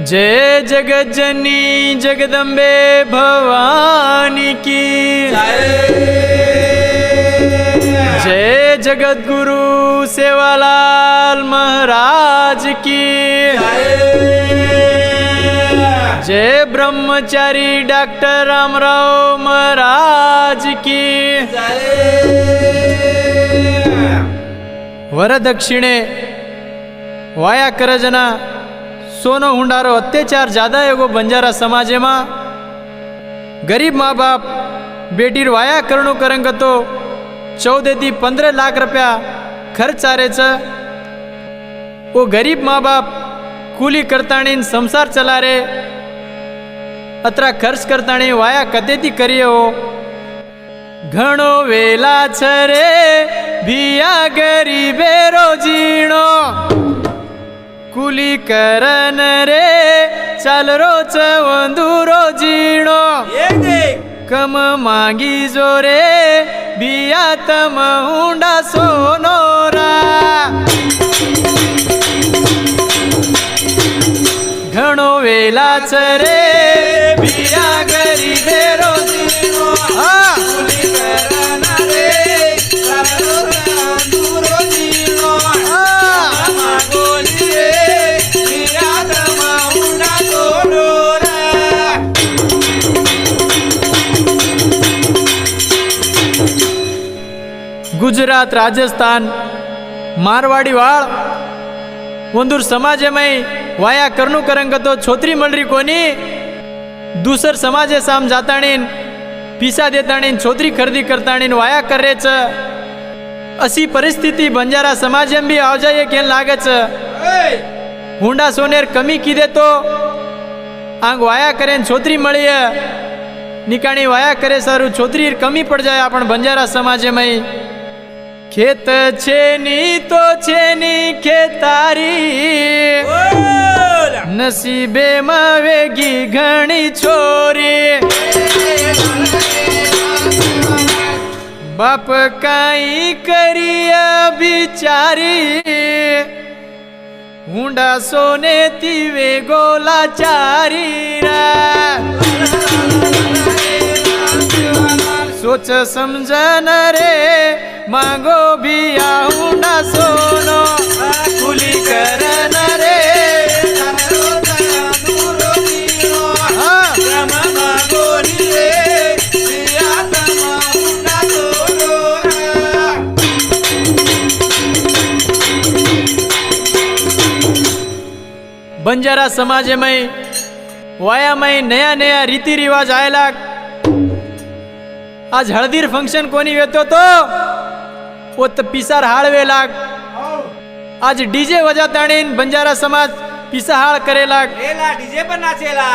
जय जगज्जनी जगदम्बे भवानी की जय जगद्गुरु सेवालाल महाराज की जय ब्रह्मचारी डॉक्टर रामराव महाराज की वरदक्षिणे वाया करजना सोनो हुंडारो अत्याचार ज्यादा एगो बंजारा समाजे में गरीब माँ बाप बेटीर वाया करणो करंग तो 14 થી 15 लाख रुपया खर्च आरे छ। वो गरीब माँ बाप कूली करताणी संसार चला रे अत्रा खर्च करताणी वाया कतेती करिए हो घणो वेला छ रे भिया गरीबे रोजीणो कूली करन रे चाल रोच वंदुरो जीणो कम मागी जो रे बिया तम हुंडा सोनोरा घणो वेला छ रे बिया गरीबे रोजीणो कूली करन रे चाल रोच वंदुरो जीणो गुजरात राजस्थान मारवाड़ी वाळ वंदूर समाजे में वाया करनु करंग तो छोत्री मलरी कोनी दूसर समाजे साम जाताणी पीसा देताणी छोत्री खरीदी करताणी वाया करे छ। अशी परिस्थिति बंजारा समाज में भी आ जाए के लागे छ। हुंडा सोनेर कमी कीधे तो आंग वाया करे छोत्री मळी निकाणी वाया करे सारू छोत्री कमी पड़ जाए अपन बंजारा समाज में खेत छेनी तो छेनी खेतारी नसीबे में वेगी घणी छोरी बाप काई करिया बिचारी हुंडा सोने तीवे गोला चारी सोच समझन रे मांगो बिया हुंडा सोनो कूली करन रे बंजारा समाज में वाया में नया नया रीति रिवाज आयला। आज हळदीर फंक्शन कोनी वेतो तो वो तो पिसार हाळवे लाग। आज डीजे वजाताणी बंजारा समाज पिसा हाळ करेला डीजे पर नाचेला।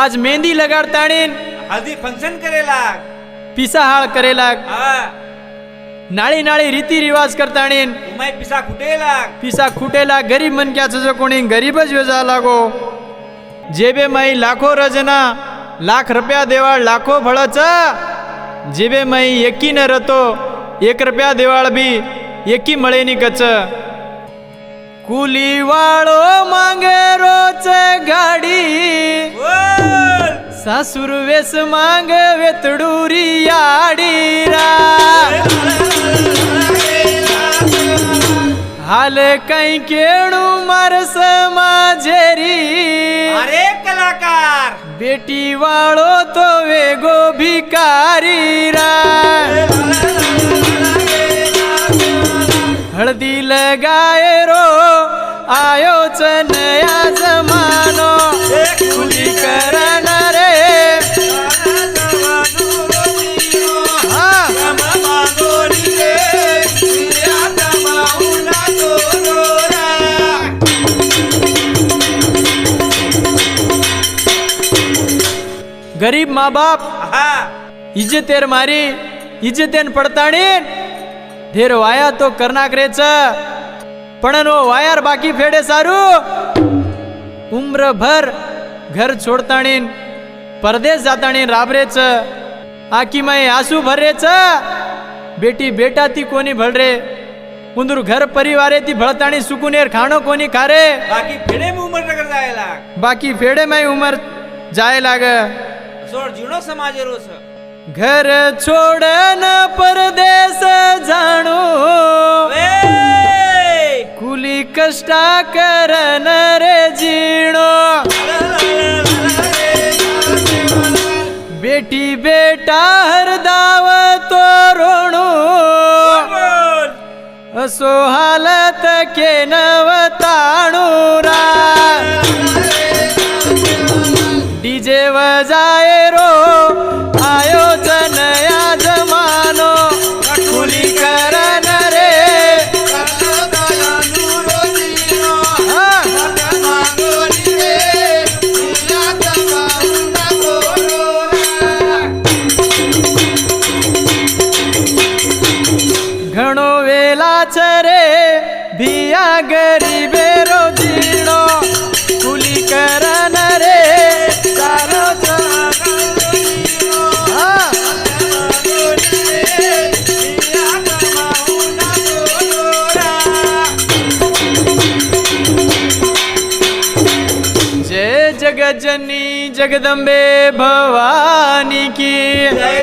आज मेहंदी लगाड़ताणी हल्दी फंक्शन करेला पिसा हाळ करेला। नाळी नाळी रीति रिवाज करताणी पिसा खुटेला गरीब मन क्या जो कोणी गरीबच वेजा लागो जेबे माई लाखो रजना लाख रुपया देवाळ लाखो भळच जेबे माई एकी न रतो 1 रुपया देवाळ भी एकी मळे नी कच कुली वाळो मांगे रोज गाडी सासुर वेस मांग वेतडूरी याडी रा हाल कई केणू मारस माझेरी अरे कलाकार बेटी वाळो तो वेगो भिकारी रा हळदी लगाए रो आयो च नया जमानो कूली करन रे गरीब माँ बाप इज्जतेर मारी इज्जतेन पड़ताणी धेर वाया तो करना करे छ पण नो वायर बाकी फेडे सारू उम्र भर घर छोड़ताणी परदेश जाताणी राबरे छ आकी में आंसू भरे छ बेटी बेटा ती कोनी भळ रे उंदूर घर परिवारे ती भळताणी सुकुनेर खाणो कोनी खारे बाकी फेडे में उम्र नगर जायला बाकी फेडे माई उमर जाय लाग सोड जीणो समाजे रोस घर छोडन परदेस जाणू कुली कष्टा करन रे जीणो बेटी बेटा हरदाव तो रोणू असो हालत के नवताणूरा डीजे वजाए रो आयोजन या जमानो कुली करन रे घणो वेलाच रे भिया गरीबे रो जीणो कुली करन रे चालो जय जगज्जनी जगदम्बे भवानी की